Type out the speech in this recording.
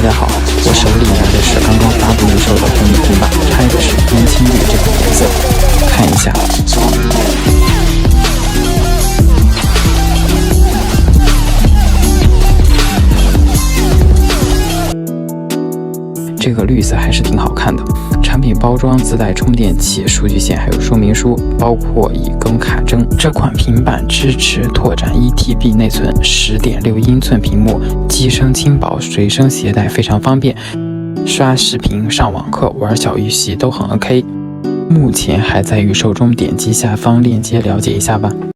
大家好，我手里拿的是刚刚发布预售的红米平板，拆的是烟青绿这款颜色，看一下。这个绿色还是挺好看的。产品包装自带充电器、数据线，还有说明书，包括一根卡针。这款平板支持拓展 1TB 内存，10.6英寸屏幕，机身轻薄，随身携带非常方便。刷视频、上网课、玩小游戏都很 OK。目前还在预售中，点击下方链接了解一下吧。